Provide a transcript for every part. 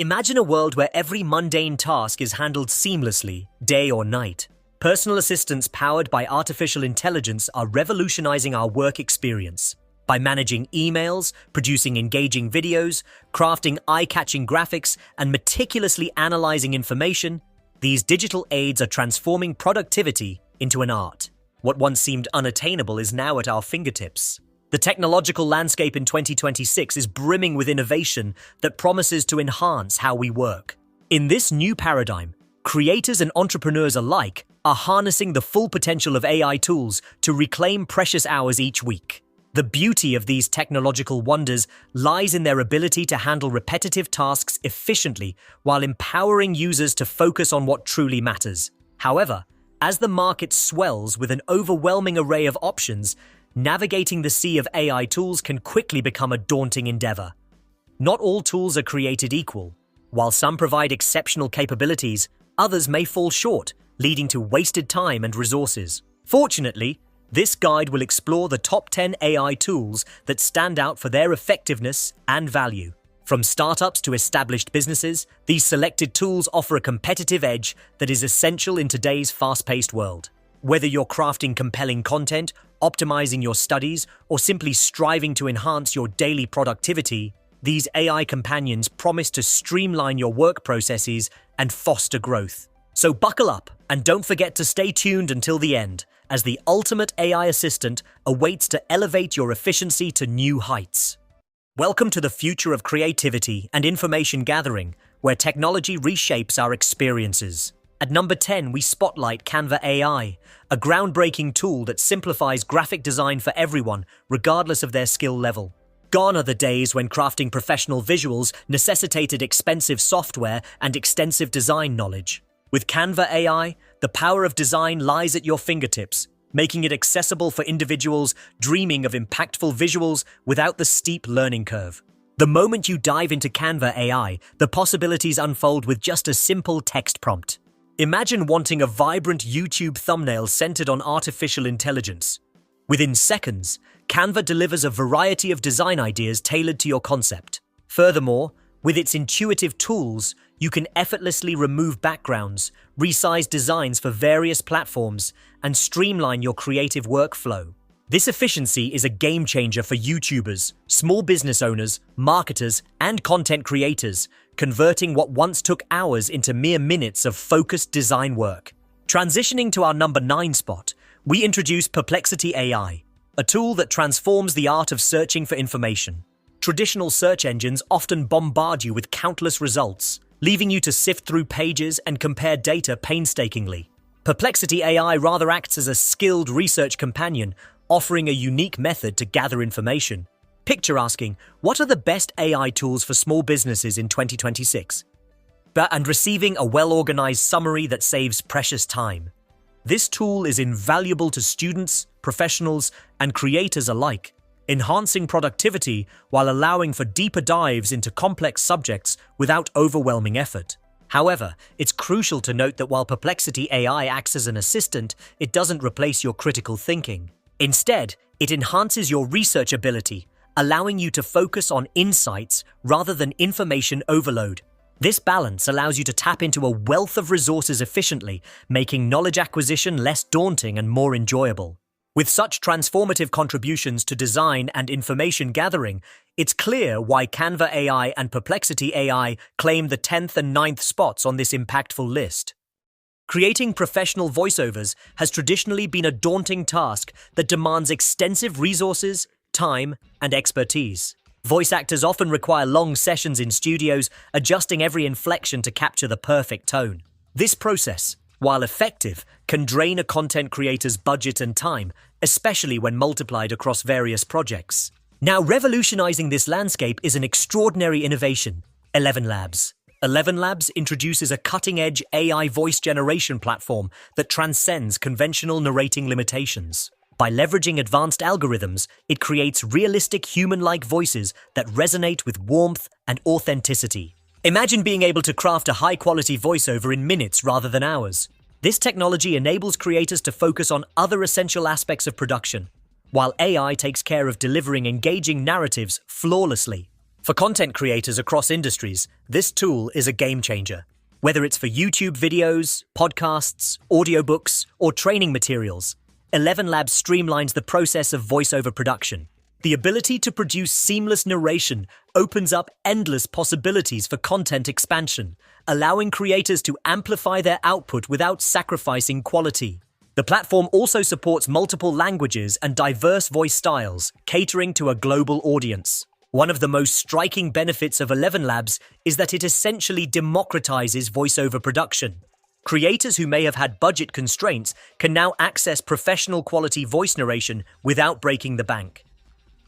Imagine a world where every mundane task is handled seamlessly, day or night. Personal assistants powered by artificial intelligence are revolutionizing our work experience. By managing emails, producing engaging videos, crafting eye-catching graphics, and meticulously analyzing information, these digital aids are transforming productivity into an art. What once seemed unattainable is now at our fingertips. The technological landscape in 2026 is brimming with innovation that promises to enhance how we work. In this new paradigm, creators and entrepreneurs alike are harnessing the full potential of AI tools to reclaim precious hours each week. The beauty of these technological wonders lies in their ability to handle repetitive tasks efficiently while empowering users to focus on what truly matters. However, as the market swells with an overwhelming array of options, navigating the sea of AI tools can quickly become a daunting endeavor. Not all tools are created equal. While some provide exceptional capabilities, others may fall short, leading to wasted time and resources. Fortunately, this guide will explore the top 10 AI tools that stand out for their effectiveness and value. From startups to established businesses, these selected tools offer a competitive edge that is essential in today's fast-paced world. Whether you're crafting compelling content, optimizing your studies, or simply striving to enhance your daily productivity, these AI companions promise to streamline your work processes and foster growth. So buckle up and don't forget to stay tuned until the end, as the ultimate AI assistant awaits to elevate your efficiency to new heights. Welcome to the future of creativity and information gathering, where technology reshapes our experiences. At number 10, we spotlight Canva AI, a groundbreaking tool that simplifies graphic design for everyone, regardless of their skill level. Gone are the days when crafting professional visuals necessitated expensive software and extensive design knowledge. With Canva AI, the power of design lies at your fingertips, making it accessible for individuals dreaming of impactful visuals without the steep learning curve. The moment you dive into Canva AI, the possibilities unfold with just a simple text prompt. Imagine wanting a vibrant YouTube thumbnail centered on artificial intelligence. Within seconds, Canva delivers a variety of design ideas tailored to your concept. Furthermore, with its intuitive tools, you can effortlessly remove backgrounds, resize designs for various platforms, and streamline your creative workflow. This efficiency is a game changer for YouTubers, small business owners, marketers, and content creators, converting what once took hours into mere minutes of focused design work. Transitioning to our number 9 spot, we introduce Perplexity AI, a tool that transforms the art of searching for information. Traditional search engines often bombard you with countless results, leaving you to sift through pages and compare data painstakingly. Perplexity AI rather acts as a skilled research companion, offering a unique method to gather information. Picture asking, what are the best AI tools for small businesses in 2026? And receiving a well-organized summary that saves precious time. This tool is invaluable to students, professionals, and creators alike, enhancing productivity while allowing for deeper dives into complex subjects without overwhelming effort. However, it's crucial to note that while Perplexity AI acts as an assistant, it doesn't replace your critical thinking. Instead, it enhances your research ability, allowing you to focus on insights rather than information overload. This balance allows you to tap into a wealth of resources efficiently, making knowledge acquisition less daunting and more enjoyable. With such transformative contributions to design and information gathering, it's clear why Canva AI and Perplexity AI claim the 10th and 9th spots on this impactful list. Creating professional voiceovers has traditionally been a daunting task that demands extensive resources, time, and expertise. Voice actors often require long sessions in studios, adjusting every inflection to capture the perfect tone. This process, while effective, can drain a content creator's budget and time, especially when multiplied across various projects. Now, revolutionizing this landscape is an extraordinary innovation, ElevenLabs. ElevenLabs introduces a cutting-edge AI voice generation platform that transcends conventional narrating limitations. By leveraging advanced algorithms, it creates realistic human-like voices that resonate with warmth and authenticity. Imagine being able to craft a high-quality voiceover in minutes rather than hours. This technology enables creators to focus on other essential aspects of production, while AI takes care of delivering engaging narratives flawlessly. For content creators across industries, this tool is a game changer. Whether it's for YouTube videos, podcasts, audiobooks, or training materials, ElevenLabs streamlines the process of voiceover production. The ability to produce seamless narration opens up endless possibilities for content expansion, allowing creators to amplify their output without sacrificing quality. The platform also supports multiple languages and diverse voice styles, catering to a global audience. One of the most striking benefits of ElevenLabs is that it essentially democratizes voiceover production. Creators who may have had budget constraints can now access professional quality voice narration without breaking the bank.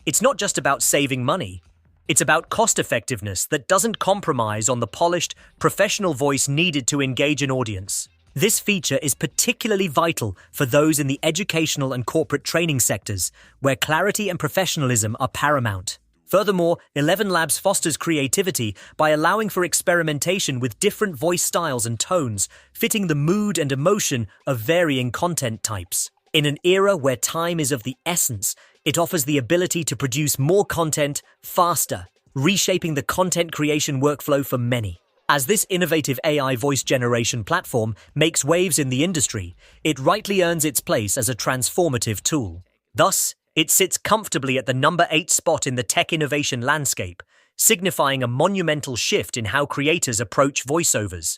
It's not just about saving money. It's about cost effectiveness that doesn't compromise on the polished, professional voice needed to engage an audience. This feature is particularly vital for those in the educational and corporate training sectors, where clarity and professionalism are paramount. Furthermore, ElevenLabs fosters creativity by allowing for experimentation with different voice styles and tones, fitting the mood and emotion of varying content types. In an era where time is of the essence, it offers the ability to produce more content faster, reshaping the content creation workflow for many. As this innovative AI voice generation platform makes waves in the industry, it rightly earns its place as a transformative tool. Thus, it sits comfortably at the number 8 spot in the tech innovation landscape, signifying a monumental shift in how creators approach voiceovers.